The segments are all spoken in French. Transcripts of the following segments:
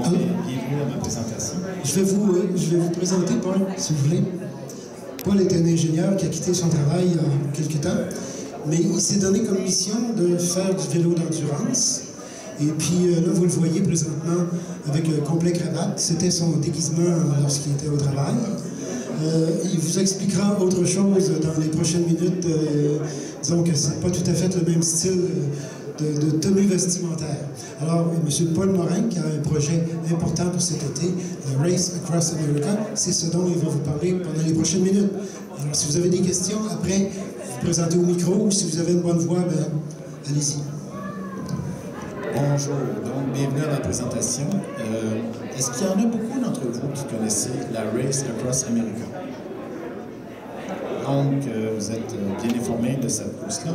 Bienvenue à ma présentation. Je vais vous présenter Paul, si vous voulez. Paul est un ingénieur qui a quitté son travail il y a quelques temps, mais il s'est donné comme mission de faire du vélo d'endurance. Et puis là, vous le voyez présentement avec un complet cravate. C'était son déguisement lorsqu'il était au travail. Il vous expliquera autre chose dans les prochaines minutes. Disons que c'est pas tout à fait le même style de tenue vestimentaire. Alors, M. Paul Morin, qui a un projet important pour cet été, le Race Across America, c'est ce dont il va vous parler pendant les prochaines minutes. Alors, si vous avez des questions, après, vous présentez au micro, ou si vous avez une bonne voix, ben, allez-y. Bonjour, donc bienvenue à ma présentation. Est-ce qu'il y en a beaucoup d'entre vous qui connaissez la Race Across America? Donc, vous êtes bien informés de cette course-là.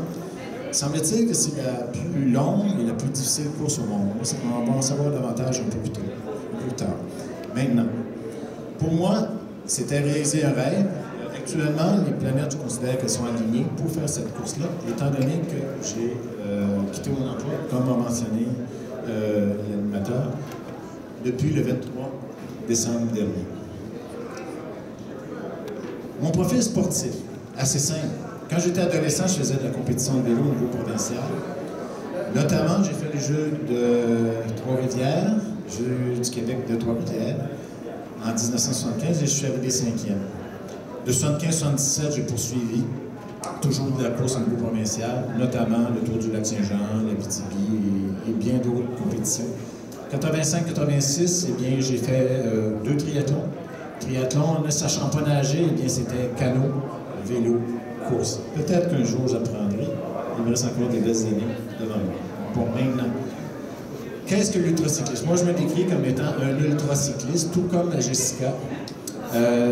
Semble-t-il que c'est la plus longue et la plus difficile course au monde. On va en savoir davantage un peu plus tard. Maintenant, pour moi, c'était réaliser un rêve. Actuellement, les planètes, je considère qu'elles sont alignées pour faire cette course-là, étant donné que j'ai quitté mon emploi, comme a mentionné l'animateur, depuis le 23 décembre dernier. Mon profil sportif, assez simple. Quand j'étais adolescent, je faisais de la compétition de vélo au niveau provincial. Notamment, j'ai fait les Jeux de Trois-Rivières, Jeux du Québec de Trois-Rivières, en 1975, et je suis arrivé 5e. De 75-77, j'ai poursuivi, toujours de la course au niveau provincial, notamment le Tour du Lac-Saint-Jean, la BTB et bien d'autres compétitions. 85-86, eh bien, j'ai fait 2 triathlons. Triathlon, ne sachant pas nager, eh bien, c'était canot, vélo, course. Peut-être qu'un jour, j'apprendrai. Il me reste encore des belles années devant moi. Bon, maintenant, qu'est-ce que l'ultracyclisme? Moi, je me décris comme étant un ultracycliste, tout comme Jessica.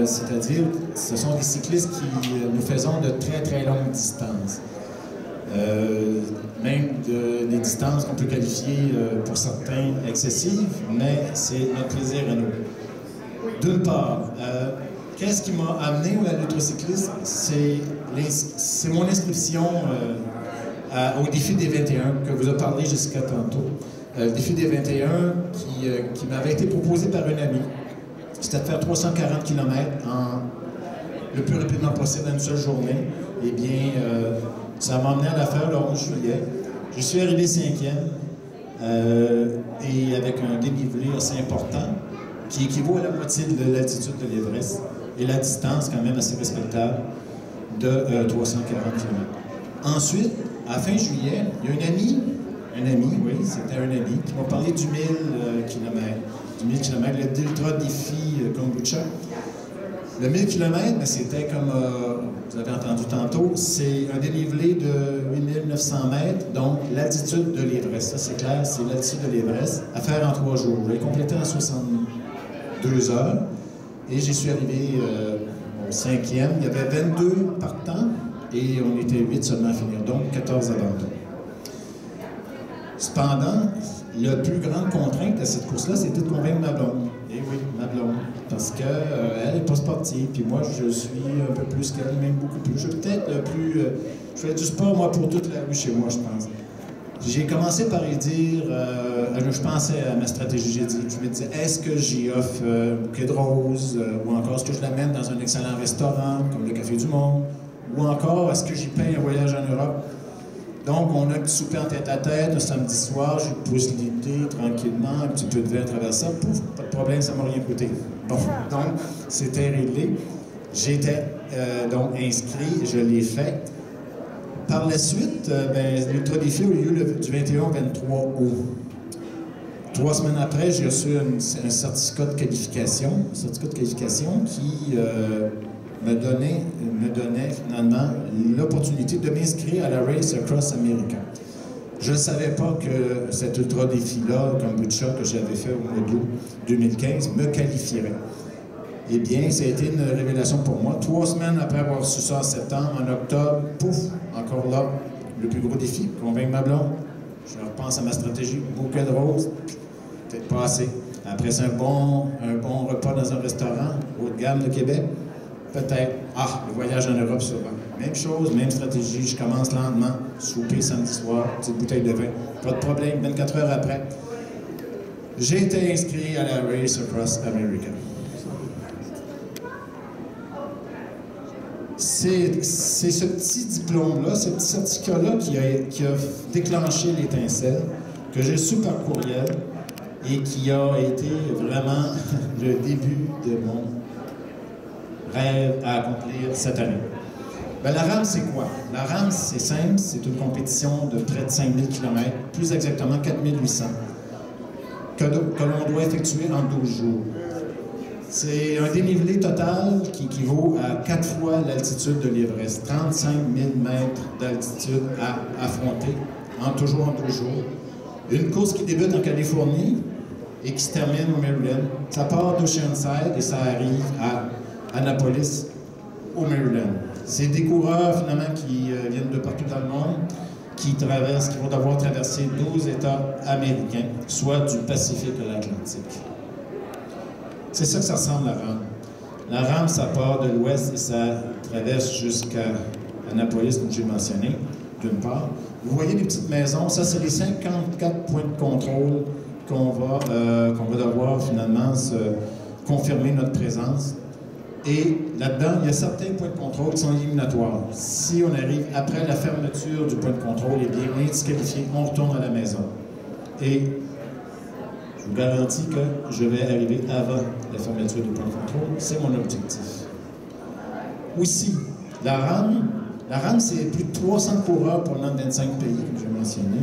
C'est-à-dire, ce sont des cyclistes qui nous faisons de très, très longues distances. Même des distances qu'on peut qualifier pour certains excessives, mais c'est notre plaisir à nous. D'une part, qu'est-ce qui m'a amené à l'ultracyclisme? C'est mon inscription au défi des 21, que vous a parlé Jessica tantôt. Le défi des 21 qui m'avait été proposé par un ami. C'était de faire 340 km le plus rapidement possible en une seule journée. Eh bien, ça m'a amené à la faire le 11 juillet. Je suis arrivé 5e et avec un dénivelé assez important qui équivaut à la moitié de l'altitude de l'Everest et la distance quand même assez respectable de 340 km. Ensuite, à fin juillet, il y a un ami, oui, c'était un ami, qui m'a parlé du 1000 km. Du 1000 km, l'Ultra Défi Kombucha. Le 1000 km, c'était comme vous avez entendu tantôt, c'est un dénivelé de 8900 mètres, donc l'altitude de l'Everest. Ça, c'est clair, c'est l'altitude de l'Everest, à faire en 3 jours. Je l'ai complété en 62 heures et j'y suis arrivé au 5e. Il y avait 22 partants et on était 8 seulement à finir, donc 14 abandons. Cependant, la plus grande contrainte de cette course-là, c'était de convaincre ma blonde. Eh oui, ma blonde. Parce qu'elle n'est pas sportive, puis moi, je suis un peu plus qu'elle, même beaucoup plus. Je suis peut-être le plus... je fais du sport, moi, pour toute la rue chez moi, je pense. J'ai commencé par lui dire... je pensais à ma stratégie, je me disais, est-ce que j'y offre un bouquet de roses, ou encore est-ce que je l'amène dans un excellent restaurant, comme le Café du Monde, ou encore est-ce que j'y paye un voyage en Europe? Donc, on a un petit souper en tête-à-tête un samedi soir, je pousse l'idée tranquillement, un petit peu de vin à travers ça, pouf, pas de problème, ça ne m'a rien coûté. Bon, donc, c'était réglé. J'étais donc inscrit, je l'ai fait. Par la suite, l'Ultra Défi a eu lieu du 21 au 23 août. 3 semaines après, j'ai reçu un certificat de qualification, qui me donnait finalement l'opportunité de m'inscrire à la Race Across America. Je ne savais pas que cet ultra-défi-là, Kombucha, que j'avais fait au mois d'août 2015, me qualifierait. Eh bien, ça a été une révélation pour moi. 3 semaines après avoir reçu ça en septembre, en octobre, pouf, encore là, le plus gros défi, convaincre ma blonde. Je repense à ma stratégie, bouquet de roses, peut-être pas assez. Après, c'est un bon repas dans un restaurant, haut de gamme de Québec. Peut-être, le voyage en Europe, souvent. Même chose, même stratégie, je commence lentement, souper samedi soir, petite bouteille de vin, pas de problème, 24 heures après. J'ai été inscrit à la Race Across America. C'est ce petit diplôme-là, ce petit certificat-là qui a déclenché l'étincelle, que j'ai reçu par courriel et qui a été vraiment le début de mon rêve à accomplir cette année. Ben, la rame, c'est quoi? La rame, c'est simple, c'est une compétition de près de 5000 km, plus exactement 4800, que l'on doit effectuer en 12 jours. C'est un dénivelé total qui équivaut à 4 fois l'altitude de l'Everest, 35 000 mètres d'altitude à affronter, toujours en 12 jours. Une course qui débute en Californie et qui se termine au Maryland. Ça part d'Oceanside et ça arrive à Annapolis, au Maryland. C'est des coureurs, finalement, qui viennent de partout dans le monde, qui vont devoir traverser 12 États américains, soit du Pacifique à l'Atlantique. C'est ça que ça ressemble, la rame. La rame, ça part de l'ouest et ça traverse jusqu'à Annapolis, comme j'ai mentionné, d'une part. Vous voyez les petites maisons, ça, c'est les 54 points de contrôle qu'on va devoir, finalement, confirmer notre présence. Et là-dedans, il y a certains points de contrôle qui sont éliminatoires. Si on arrive après la fermeture du point de contrôle, eh bien, on est disqualifié, on retourne à la maison. Et je vous garantis que je vais arriver avant la fermeture du point de contrôle. C'est mon objectif. Aussi, la rame, c'est plus de 300 coureurs pour 25 pays, comme j'ai mentionné.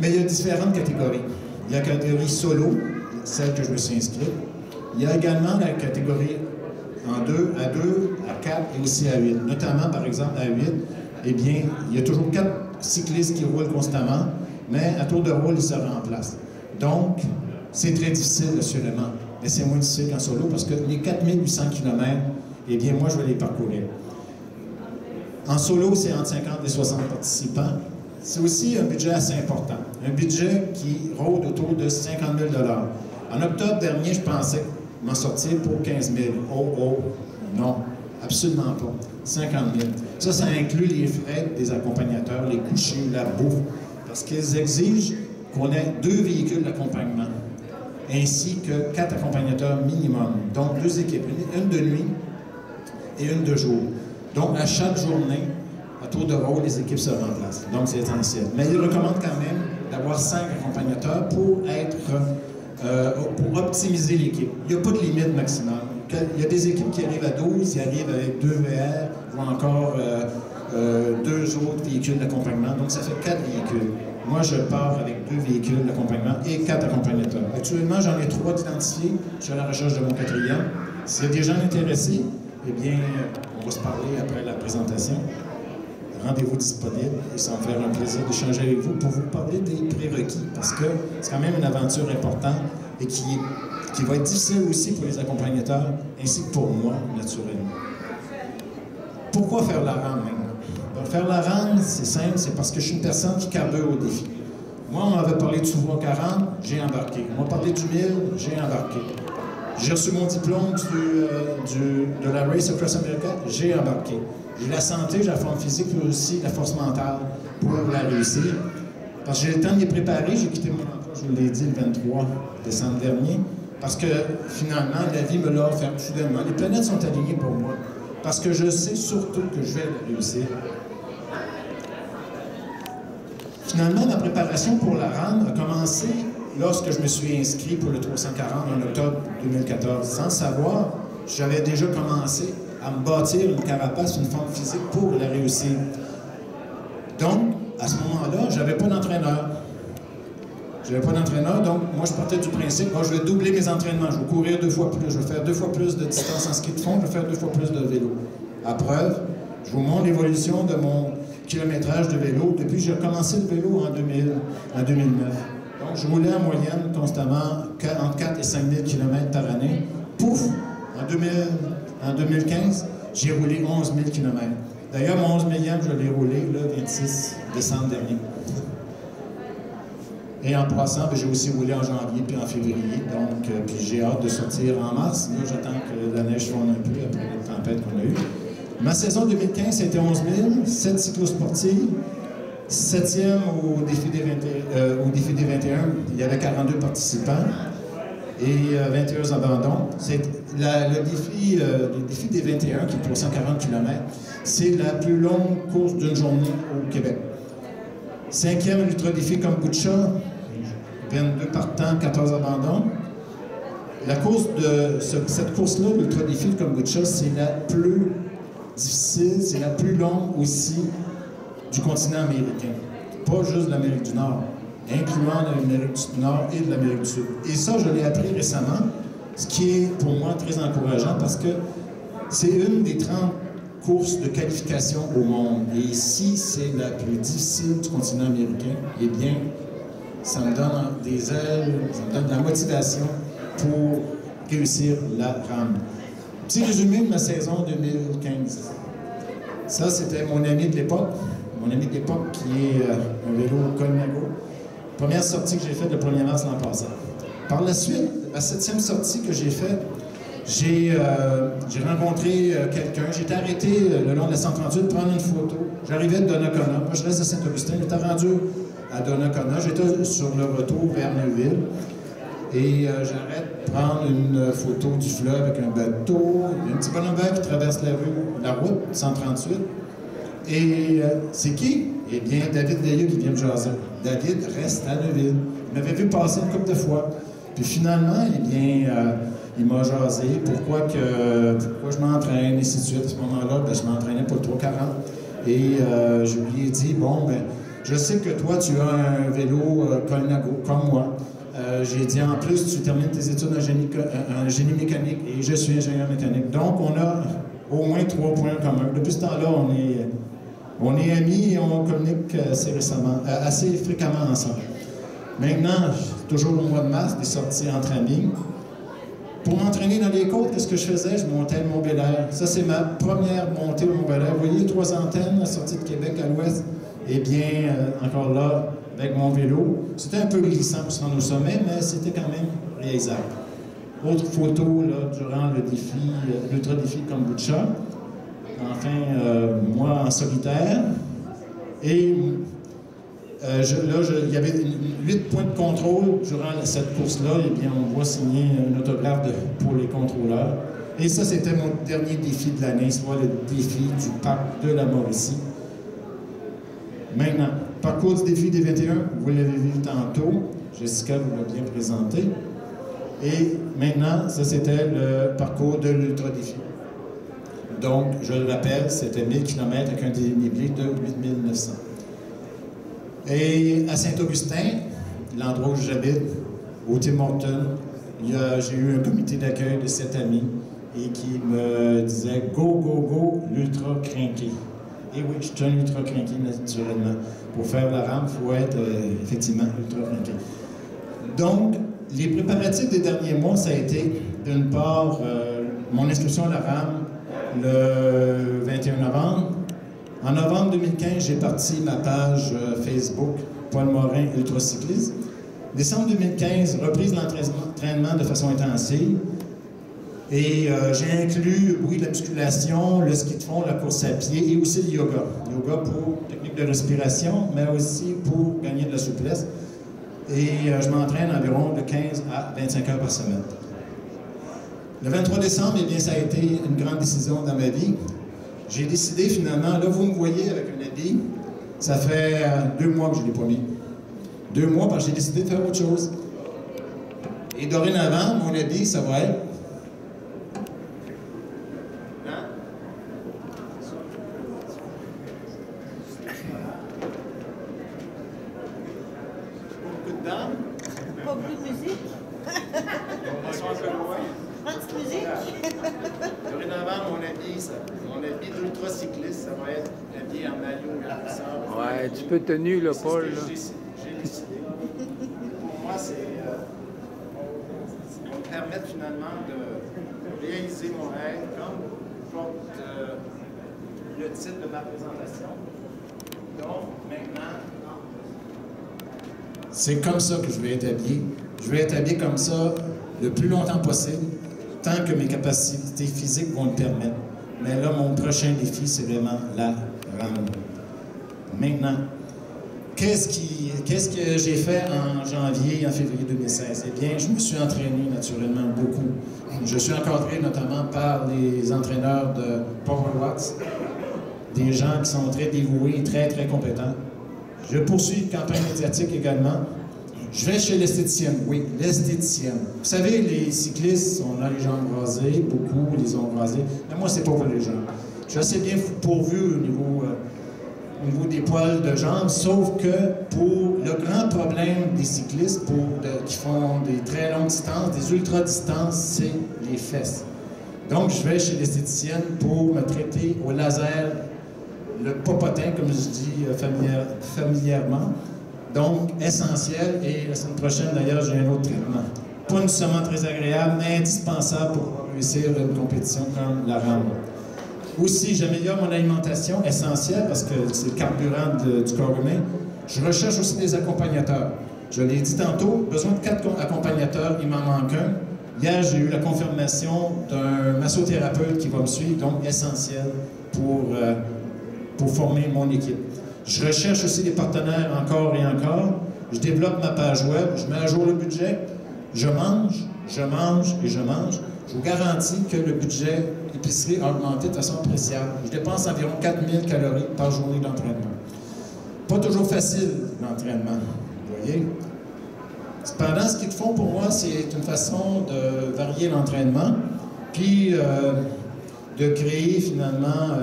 Mais il y a différentes catégories. Il y a la catégorie solo, celle que je me suis inscrite. Il y a également la catégorie en 2, à 2, à 4 et aussi à 8. Notamment, par exemple, à 8, eh bien, il y a toujours 4 cyclistes qui roulent constamment, mais à tour de rôle, ils se remplacent. Donc, c'est très difficile, assurément. Mais c'est moins difficile qu'en solo parce que les 4800 km, eh bien, moi, je vais les parcourir. En solo, c'est entre 50 et 60 participants. C'est aussi un budget assez important. Un budget qui rôde autour de 50 000 $. En octobre dernier, je pensais m'en sortir pour 15 000. Oh, non, absolument pas. 50 000. Ça inclut les frais des accompagnateurs, les couchers, la bouffe, parce qu'ils exigent qu'on ait 2 véhicules d'accompagnement, ainsi que 4 accompagnateurs minimum. Donc, 2 équipes, une de nuit et une de jour. Donc, à chaque journée, à tour de rôle, les équipes se remplacent. Donc, c'est essentiel. Mais ils recommandent quand même d'avoir 5 accompagnateurs pour optimiser l'équipe. Il n'y a pas de limite maximale. Il y a des équipes qui arrivent à 12, ils arrivent avec 2 VR ou encore 2 autres véhicules d'accompagnement. Donc, ça fait 4 véhicules. Moi, je pars avec 2 véhicules d'accompagnement et 4 accompagnateurs. Actuellement, j'en ai 3 d'identifiés. Je suis à la recherche de mon 4e. S'il y a des gens intéressés, eh bien, on va se parler après la présentation. Rendez-vous disponible et ça va me faire un plaisir d'échanger avec vous pour vous parler des prérequis parce que c'est quand même une aventure importante et qui va être difficile aussi pour les accompagnateurs ainsi que pour moi, naturellement. Pourquoi faire la rame maintenant? Faire la rame, c'est simple, c'est parce que je suis une personne qui carbure au défi. Moi, on m'avait parlé du Sous-Bois 40, j'ai embarqué. On m'a parlé du 1000, j'ai embarqué. J'ai reçu mon diplôme de la Race Across America, j'ai embarqué. J'ai la santé, j'ai la forme physique, puis aussi la force mentale pour la réussir. Parce que j'ai le temps de les préparer, j'ai quitté mon emploi, je vous l'ai dit, le 23 décembre dernier, parce que finalement, la vie me l'a offert soudainement. Les planètes sont alignées pour moi, parce que je sais surtout que je vais la réussir. Finalement, ma préparation pour la rame a commencé lorsque je me suis inscrit pour le 340 en octobre 2014. Sans savoir, j'avais déjà commencé à me bâtir une carapace, une forme physique pour la réussir. Donc, à ce moment-là, je n'avais pas d'entraîneur. Donc moi, je partais du principe, je vais doubler mes entraînements, je vais courir 2 fois plus, je vais faire 2 fois plus de distance en ski de fond, je vais faire 2 fois plus de vélo. À preuve, je vous montre l'évolution de mon kilométrage de vélo depuis que j'ai commencé le vélo en 2009. Donc, je roulais en moyenne constamment entre 4 et 5 000 km par année. Pouf! En 2015, j'ai roulé 11 000 km. D'ailleurs, mon 11 000e, je l'ai roulé le 26 décembre dernier. Et en passant, j'ai aussi roulé en janvier puis en février. Donc, puis j'ai hâte de sortir en mars. Là, j'attends que la neige fonde un peu après la tempête qu'on a eue. Ma saison 2015, c'était 11 000, 7 cyclosportives, 7e au défi des 21, il y avait 42 participants et 21 abandons. Le défi des 21, qui est pour 140 km, c'est la plus longue course d'une journée au Québec. 5e, l'ultra-défi Kombucha, 22 partants, 14 abandons. La course cette course-là, l'ultra-défi de Kombucha, c'est la plus difficile, c'est la plus longue aussi du continent américain. Pas juste de l'Amérique du Nord, incluant l'Amérique du Nord et de l'Amérique du Sud. Et ça, je l'ai appris récemment, ce qui est pour moi très encourageant parce que c'est une des 30 courses de qualification au monde. Et si c'est la plus difficile du continent américain, eh bien, ça me donne des ailes, ça me donne de la motivation pour réussir la rame. Petit résumé de ma saison 2015. Ça, c'était mon ami de l'époque. Mon ami de l'époque qui est un vélo Colnago. Première sortie que j'ai faite le 1er mars l'an passé. Par la suite, la 7e sortie que j'ai faite, j'ai rencontré quelqu'un. J'étais arrêté le long de la 138 pour prendre une photo. J'arrivais de Donnacona. Moi, je reste à Saint-Augustin. J'étais rendu à Donnacona. J'étais sur le retour vers Neuville. Et j'arrête de prendre une photo du fleuve avec un bateau. Il y a un petit bonhomme vert qui traverse la route 138. Et c'est qui? Eh bien, David Veilleux qui vient me jaser. David reste à Neuville. Il m'avait vu passer une couple de fois. Puis finalement, eh bien, il m'a jasé. Pourquoi je m'entraîne, et ainsi de suite. À ce moment-là, ben, je m'entraînais pour le 340. Et je lui ai dit, bon, ben, je sais que toi, tu as un vélo Colnago, comme moi. J'ai dit, en plus, tu termines tes études en génie mécanique et je suis ingénieur mécanique. Donc, on a au moins 3 points communs. Depuis ce temps-là, on est amis et on communique assez fréquemment ensemble. Maintenant, toujours au mois de mars, des sorties entre amis. Pour m'entraîner dans les côtes, qu'est-ce que je faisais? Je montais le Mont-Bélair. Ça, c'est ma première montée au Mont-Bélair. Vous voyez, 3 antennes, la sortie de Québec à l'ouest. Eh bien, encore là, avec mon vélo. C'était un peu glissant pour se rendre au sommet, mais c'était quand même réalisable. Autre photo, là, durant le défi, l'ultra-défi Kombucha. Enfin, moi en solitaire. Et il y avait 8 points de contrôle durant cette course-là. Et bien, on voit signer un autographe pour les contrôleurs. Et ça, c'était mon dernier défi de l'année, soit le défi du parc de la Mauricie. Maintenant, parcours du défi des 21, vous l'avez vu tantôt. Jessica vous l'a bien présenté. Et maintenant, ça, c'était le parcours de l'ultra-défi. Donc, je le rappelle, c'était 1000 km avec un dénivelé de 8900. Et à Saint-Augustin, l'endroit où j'habite, au Tim Hortons, j'ai eu un comité d'accueil de 7 amis et qui me disait « Go, go, go, l'ultra crinqué ». Et oui, je suis un ultra crinqué naturellement. Pour faire la rame, il faut être effectivement ultra crinqué. Donc, les préparatifs des derniers mois, ça a été d'une part mon inscription à la rame le 21 novembre. En novembre 2015, j'ai parti ma page Facebook Paul Morin Ultracycliste. Décembre 2015, reprise de l'entraînement de façon intensive. Et j'ai inclus, oui, la musculation, le ski de fond, la course à pied et aussi le yoga. Yoga pour technique de respiration, mais aussi pour gagner de la souplesse. Et je m'entraîne environ de 15 à 25 heures par semaine. Le 23 décembre, eh bien, ça a été une grande décision dans ma vie. J'ai décidé finalement, là vous me voyez avec un habit, ça fait 2 mois que je ne l'ai pas mis. 2 mois parce que j'ai décidé de faire autre chose. Et dorénavant, mon habit, ça va être... Beaucoup de dames. Pas beaucoup de musique. Elles sont un peu loin. Pas de musique. Dorénavant, mon habit d'ultracycliste, ça va être habillé en maillot. Ouais, tu peux tenir le Paul. J'ai décidé. Pour moi, ça va me permettre finalement de réaliser mon rêve, comme porte le titre de ma présentation. Donc, maintenant, c'est comme ça que je vais être habillé. Je vais être habillé comme ça le plus longtemps possible, tant que mes capacités physiques vont le permettre. Mais là, mon prochain défi, c'est vraiment la rame. Maintenant, qu'est-ce que j'ai fait en janvier et en février 2016? Eh bien, je me suis entraîné naturellement beaucoup. Je suis encadré notamment par les entraîneurs de Power Watts, des gens qui sont très dévoués et très, très compétents. Je poursuis une campagne médiatique également. Je vais chez l'esthéticienne, oui, l'esthéticienne. Vous savez, les cyclistes, on a les jambes rasées, beaucoup les ont rasées. Mais moi, c'est pas pour les jambes. Je suis assez bien pourvu au niveau des poils de jambes, sauf que pour le grand problème des cyclistes qui font des très longues distances, des ultra-distances, c'est les fesses. Donc, je vais chez l'esthéticienne pour me traiter au laser, le popotin, comme je dis familièrement. Donc, essentiel. Et la semaine prochaine, d'ailleurs, j'ai un autre traitement. Pas nécessairement très agréable, mais indispensable pour réussir une compétition comme la rame. Aussi, j'améliore mon alimentation, essentielle, parce que c'est le carburant du corps humain. Je recherche aussi des accompagnateurs. Je l'ai dit tantôt, besoin de 4 accompagnateurs, il m'en manque un. Hier, j'ai eu la confirmation d'un massothérapeute qui va me suivre, donc essentiel pour former mon équipe. Je recherche aussi des partenaires encore et encore. Je développe ma page web, je mets à jour le budget. Je mange et je mange. Je vous garantis que le budget épicerie a augmenté de façon appréciable. Je dépense environ 4000 calories par journée d'entraînement. Pas toujours facile, l'entraînement, vous voyez. Cependant, ce qu'ils font pour moi, c'est une façon de varier l'entraînement, puis de créer finalement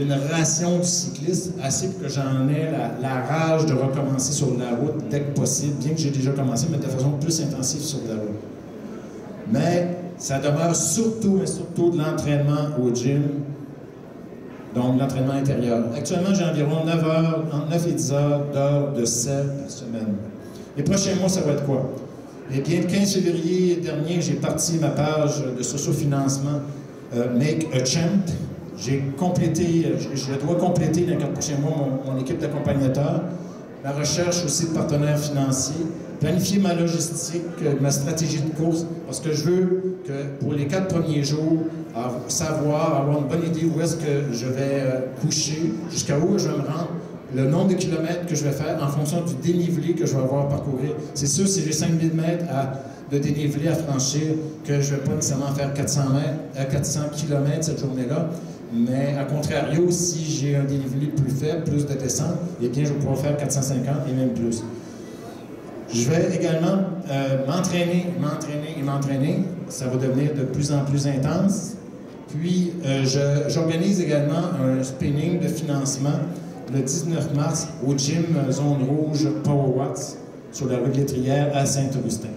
une ration du cycliste, assez pour que j'en ai la rage de recommencer sur la route dès que possible, bien que j'ai déjà commencé, mais de façon plus intensive sur la route. Mais ça demeure surtout de l'entraînement au gym, donc l'entraînement intérieur. Actuellement, j'ai environ 9 heures, entre 9 et 10 heures d'heures de sel par semaine. Les prochains mois, ça va être quoi? Eh bien, le 15 février dernier, j'ai parti ma page de sociofinancement Make a Champ. Je dois compléter dans les 4 prochains mois mon équipe d'accompagnateurs, la recherche aussi de partenaires financiers, planifier ma logistique, ma stratégie de course, parce que je veux que pour les 4 premiers jours, avoir une bonne idée où est-ce que je vais coucher, jusqu'à où je vais me rendre, le nombre de kilomètres que je vais faire en fonction du dénivelé que je vais avoir à parcourir. C'est sûr, si j'ai 5000 mètres de dénivelé à franchir, que je ne vais pas nécessairement faire 400 km cette journée-là, mais à contrario, si j'ai un dénivelé plus faible, plus de descente, eh bien, je vais pouvoir faire 450 et même plus. Je vais également m'entraîner. Ça va devenir de plus en plus intense. Puis, j'organise également un spinning de financement le 19 mars au gym Zone Rouge Power Watts sur la rue de l'Étrière à Saint-Augustin.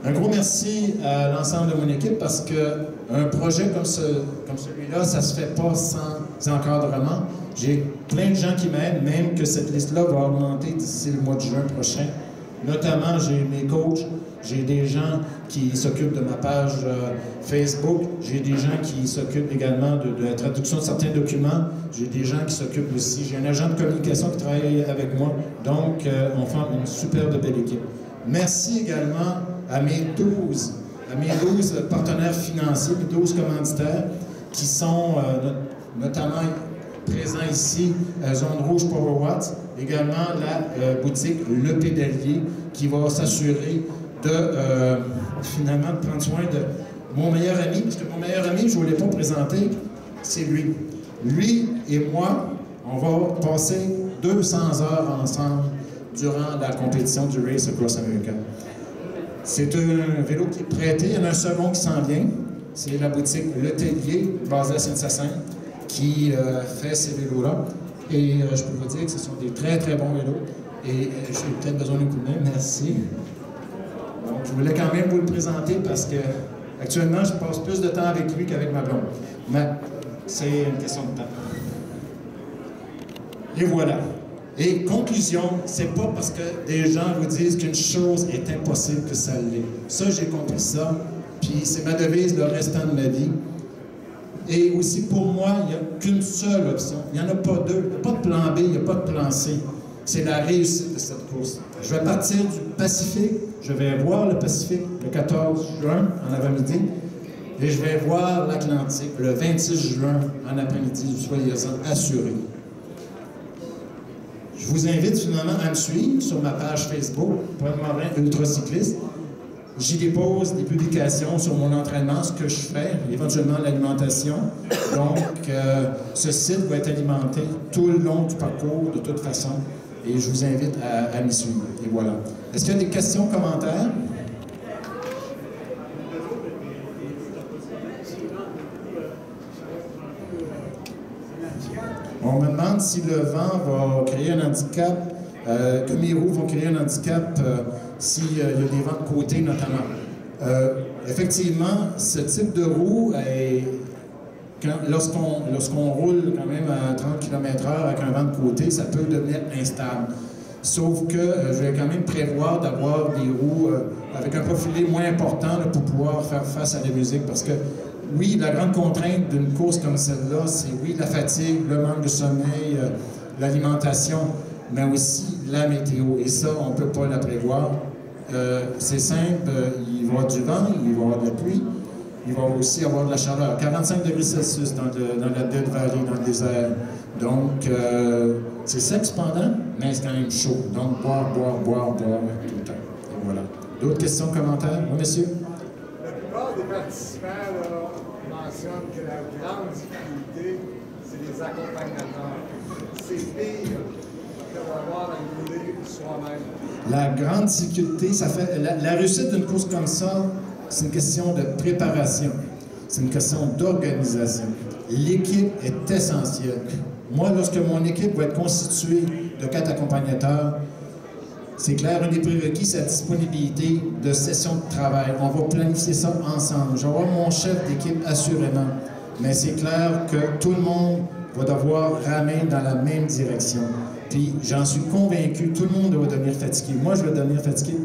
Un gros merci à l'ensemble de mon équipe parce qu'un projet comme celui-là, ça ne se fait pas sans encadrement. J'ai plein de gens qui m'aident, même que cette liste-là va augmenter d'ici le mois de juin prochain. Notamment, j'ai mes coachs, j'ai des gens qui s'occupent de ma page Facebook, j'ai des gens qui s'occupent également de la traduction de certains documents, j'ai des gens qui s'occupent aussi, j'ai un agent de communication qui travaille avec moi, donc on forme une superbe belle équipe. Merci également à mes 12 partenaires financiers, mes 12 commanditaires qui sont notamment présents ici à Zone Rouge Power Watts, également la boutique Le Pédalier qui va s'assurer finalement de prendre soin de mon meilleur ami, parce que mon meilleur ami, je ne vous l'ai pas présenté, c'est lui. Lui et moi, on va passer 200 heures ensemble durant la compétition du Race Across America. C'est un vélo qui est prêté, il y en a un second qui s'en vient. C'est la boutique Le Tellier, basée à Saint-Hyacinthe, qui fait ces vélos-là. Et je peux vous dire que ce sont des très, très bons vélos. Et j'ai peut-être besoin d'un coup de main. Merci. Donc, je voulais quand même vous le présenter parce que actuellement, je passe plus de temps avec lui qu'avec ma blonde. Mais c'est une question de temps. Et voilà. Et conclusion, c'est pas parce que des gens vous disent qu'une chose est impossible que ça l'est. Ça, j'ai compris ça. Puis c'est ma devise le restant de ma vie. Et aussi, pour moi, il n'y a qu'une seule option. Il n'y en a pas deux. Il n'y a pas de plan B, il n'y a pas de plan C. C'est la réussite de cette course. Je vais partir du Pacifique. Je vais voir le Pacifique le 14 juin, en avant-midi. Et je vais voir l'Atlantique le 26 juin, en après-midi. Soyez-en assurés. Je vous invite finalement à me suivre sur ma page Facebook, Paul Morin Ultracycliste. J'y dépose des publications sur mon entraînement, ce que je fais, éventuellement l'alimentation. Donc, ce site va être alimenté tout le long du parcours, de toute façon. Et je vous invite à m'y suivre. Et voilà. Est-ce qu'il y a des questions, commentaires? On me demande si le vent va créer un handicap, que mes roues vont créer un handicap s'il y a des vents de côté notamment. Effectivement, ce type de roue, lorsqu'on roule quand même à 30 km/h avec un vent de côté, ça peut devenir instable. Sauf que je vais quand même prévoir d'avoir des roues avec un profilé moins important là, pour pouvoir faire face à la musique. Parce que oui, la grande contrainte d'une course comme celle-là, c'est oui, la fatigue, le manque de sommeil, l'alimentation, mais aussi la météo. Et ça, on ne peut pas la prévoir. C'est simple, il va y avoir du vent, il va y avoir de la pluie, il va aussi y avoir de la chaleur. 45 degrés Celsius dans la Death Valley, dans le désert. Donc, c'est sec cependant, mais c'est quand même chaud. Donc, boire tout le temps. Et voilà. D'autres questions, commentaires? Oui, monsieur? La plupart des participants là, mentionnent que la grande difficulté, c'est les accompagnateurs. C'est pire que d'avoir à rouler soi-même. La grande difficulté, ça fait... La réussite d'une course comme ça, c'est une question de préparation. C'est une question d'organisation. L'équipe est essentielle. Moi, lorsque mon équipe va être constituée de 4 accompagnateurs, c'est clair, un des prérequis, c'est la disponibilité de sessions de travail. On va planifier ça ensemble. Je vais avoir mon chef d'équipe, assurément. Mais c'est clair que tout le monde va devoir ramer dans la même direction. Puis, j'en suis convaincu, tout le monde va devenir fatigué. Moi, je vais devenir fatigué.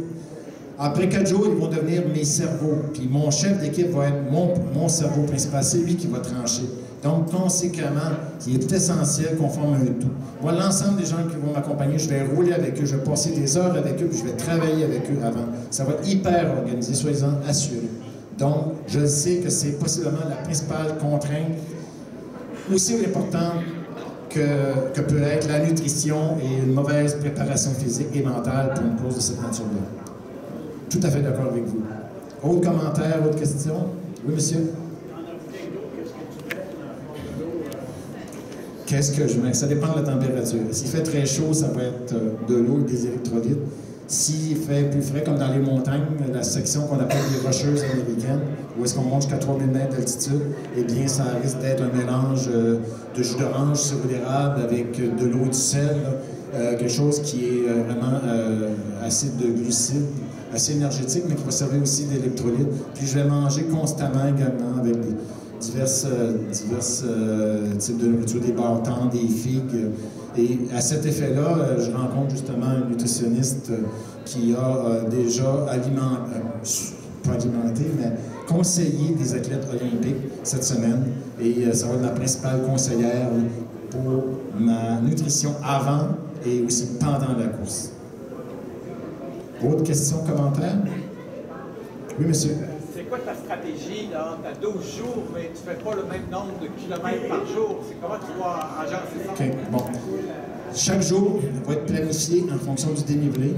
Après 4 jours, ils vont devenir mes cerveaux. Puis, mon chef d'équipe va être mon cerveau principal. C'est lui qui va trancher. Donc, conséquemment, il est essentiel qu'on forme un tout. Moi, l'ensemble des gens qui vont m'accompagner, je vais rouler avec eux, je vais passer des heures avec eux, puis je vais travailler avec eux avant. Ça va être hyper organisé, soyez-en assurés. Donc, je sais que c'est possiblement la principale contrainte, aussi importante que peut être la nutrition et une mauvaise préparation physique et mentale pour une course de cette nature-là. Tout à fait d'accord avec vous. Autres commentaires, autres questions? Oui, monsieur? Qu'est-ce que je mets? Ça dépend de la température. S'il fait très chaud, ça va être de l'eau et des électrolytes. S'il fait plus frais, comme dans les montagnes, la section qu'on appelle les rocheuses américaines, où est-ce qu'on monte jusqu'à 3000 mètres d'altitude, eh bien, ça risque d'être un mélange de jus d'orange, sirop d'érable avec de l'eau et du sel, quelque chose qui est vraiment acide de glucides, assez énergétique, mais qui va servir aussi d'électrolytes. Puis je vais manger constamment également avec divers types de nourriture, des bâtons, des figues. Et à cet effet-là, je rencontre justement un nutritionniste qui a déjà pas alimenté, mais conseillé des athlètes olympiques cette semaine. Et ça va être ma principale conseillère pour ma nutrition avant et aussi pendant la course. Autres questions, commentaires? Oui, monsieur. C'est quoi ta stratégie, là? Tu as 12 jours, mais tu ne fais pas le même nombre de kilomètres par jour. C'est comment tu vas agencer ça? OK, bon. Chaque jour va être planifié en fonction du dénivelé,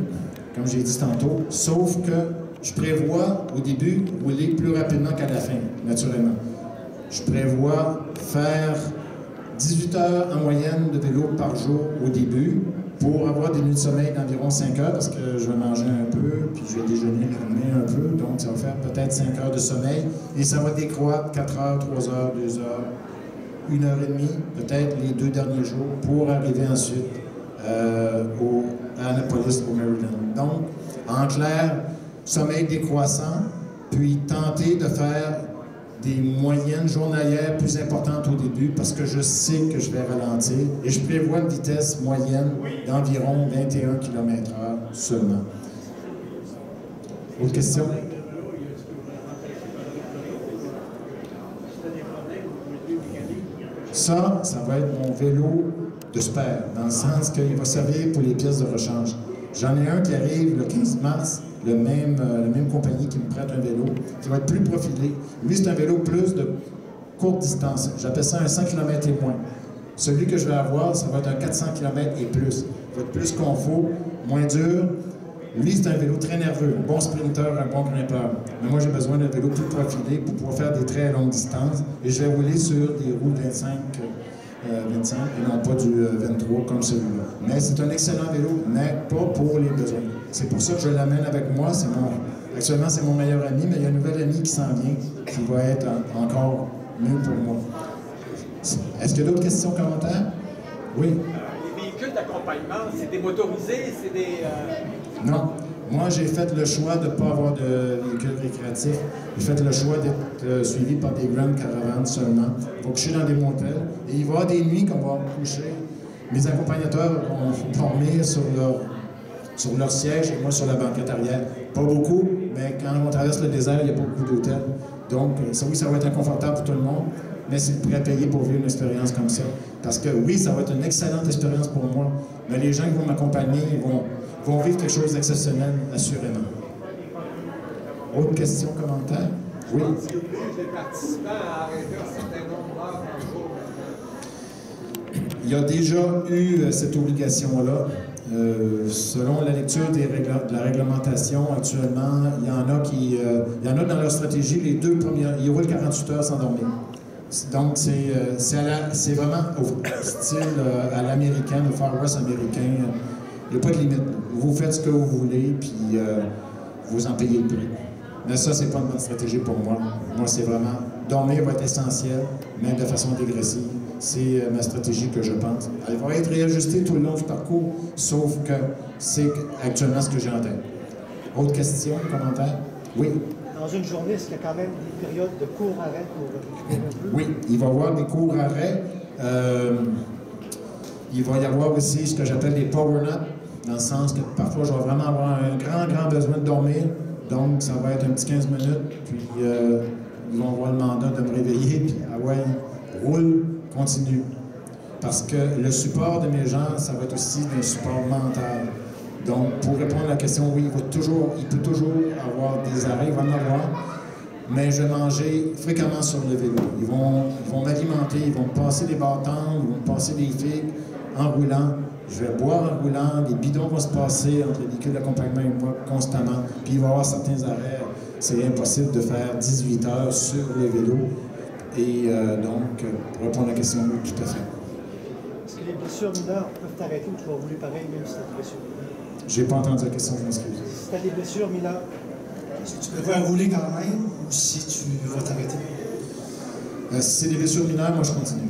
comme j'ai dit tantôt, sauf que je prévois au début rouler plus rapidement qu'à la fin, naturellement. Je prévois faire 18 heures en moyenne de vélo par jour au début, pour avoir des nuits de sommeil d'environ 5 heures, parce que je vais manger un peu, puis je vais déjeuner un peu, donc ça va faire peut-être 5 heures de sommeil, et ça va décroître 4 heures, 3 heures, 2 heures, 1 heure et demie, peut-être les 2 derniers jours, pour arriver ensuite à Annapolis, au Maryland. Donc, en clair, sommeil décroissant, puis tenter de faire des moyennes journalières plus importantes au début parce que je sais que je vais ralentir et je prévois une vitesse moyenne d'environ 21 km/h seulement. Autre question? Ça va être mon vélo de spare, dans le sens qu'il va servir pour les pièces de rechange. J'en ai un qui arrive le 15 mars, la même compagnie qui me prête un vélo, qui va être plus profilé. Lui, c'est un vélo plus de courte distance. J'appelle ça un 100 km et moins. Celui que je vais avoir, ça va être un 400 km et plus. Il va être plus confort, moins dur. Lui, c'est un vélo très nerveux, un bon sprinter, un bon grimpeur. Mais moi, j'ai besoin d'un vélo plus profilé pour pouvoir faire des très longues distances. Et je vais rouler sur des roues 25 et non pas du 23 comme celui-là. Mais c'est un excellent vélo, mais pas pour les besoins. C'est pour ça que je l'amène avec moi. Actuellement, c'est mon meilleur ami, mais il y a un nouvel ami qui s'en vient, qui va être encore mieux pour moi. Est-ce qu'il y a d'autres questions, commentaires? Oui. Les véhicules d'accompagnement, c'est des motorisés, c'est des... Non. Moi, j'ai fait le choix de ne pas avoir de véhicule récréatif. J'ai fait le choix d'être suivi par des grandes caravanes seulement. Il faut coucher dans des motels. Et il va y avoir des nuits qu'on va coucher. Mes accompagnateurs vont dormir sur leur siège et moi sur la banquette arrière. Pas beaucoup, mais quand on traverse le désert, il n'y a pas beaucoup d'hôtels. Donc, ça, oui, ça va être inconfortable pour tout le monde, mais c'est prêt à payer pour vivre une expérience comme ça. Parce que oui, ça va être une excellente expérience pour moi, mais les gens qui vont m'accompagner, vont vivre quelque chose d'exceptionnel, assurément. Autre question, commentaire? Oui? Qui oblige les participants à arrêter un certain nombre d'heures par jour. Il y a déjà eu cette obligation-là. Selon la lecture de la réglementation, actuellement, il y en a dans leur stratégie, les 2 premières, ils roulent 48 heures sans dormir. Donc, c'est vraiment au style à l'américain, au Far West américain. Il n'y a pas de limite. Vous faites ce que vous voulez, puis vous en payez le prix. Mais ça, c'est pas une bonne stratégie pour moi. Moi, c'est vraiment, dormir va être essentiel, mais de façon dégressive. C'est ma stratégie que je pense. Elle va être réajustée tout le long du parcours, sauf que c'est actuellement ce que j'ai en tête. Autre question, commentaire? Oui? Dans une journée, est-ce qu'il y a quand même des périodes de courts arrêts pour récupérer un peu? Oui, il va y avoir des courts arrêts. Il va y avoir aussi ce que j'appelle des power naps, dans le sens que parfois, je vais vraiment avoir un grand besoin de dormir. Donc, ça va être un petit 15 minutes, puis ils vont avoir le mandat de me réveiller, puis ah ouais, roule, continue. Parce que le support de mes gens, ça va être aussi un support mental. Donc, pour répondre à la question, oui, il peut toujours avoir des arrêts, il va en avoir, mais je vais manger fréquemment sur le vélo. Ils vont m'alimenter, ils vont me passer des bâtons, ils vont me passer des figues en roulant. Je vais boire en roulant, les bidons vont se passer entre les véhicules d'accompagnement et moi constamment. Puis il va y avoir certains arrêts, c'est impossible de faire 18 heures sur le vélo. Et donc, pour répondre à la question, oui, tout à fait. Est-ce que les blessures mineures peuvent t'arrêter ou tu vas rouler pareil même si tu as des blessures mineures? J'ai pas entendu la question, je m'excuse. Si tu as des blessures mineures, Est-ce que tu préfères rouler quand même ou si tu vas t'arrêter? Si c'est des blessures mineures, moi je continue.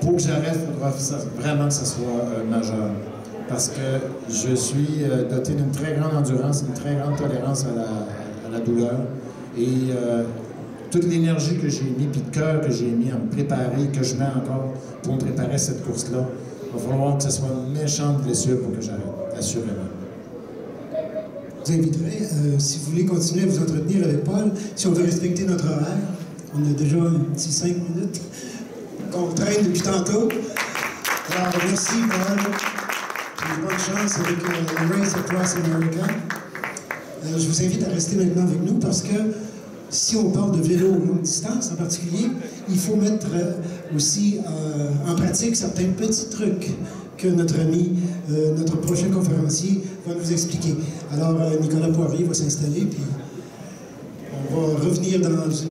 Pour que j'arrête, il faudra vraiment que ça soit majeur. Parce que je suis doté d'une très grande endurance, une très grande tolérance à la douleur. Et toute l'énergie que j'ai mis, puis le cœur que j'ai mis à me préparer, que je mets encore pour me préparer à cette course-là, il va falloir que ce soit une méchante blessure pour que j'arrête, assurément. Je vous inviterai, si vous voulez continuer à vous entretenir avec Paul, si on veut respecter notre horaire, on a déjà un petit 5 minutes qu'on traîne depuis tantôt. Alors, merci Paul. Et bonne chance avec le Race Across America. Je vous invite à rester maintenant avec nous parce que si on parle de vélo longue distance en particulier, il faut mettre aussi en pratique certains petits trucs que notre ami, notre prochain conférencier va nous expliquer. Alors, Nicolas Poirier va s'installer, puis on va revenir dans une